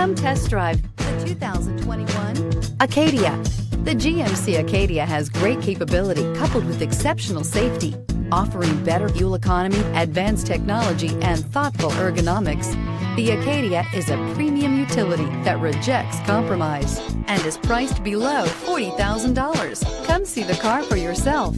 Come test drive the 2021 Acadia. The GMC Acadia has great capability coupled with exceptional safety, offering better fuel economy, advanced technology, and thoughtful ergonomics. The Acadia is a premium utility that rejects compromise and is priced below $40,000. Come see the car for yourself.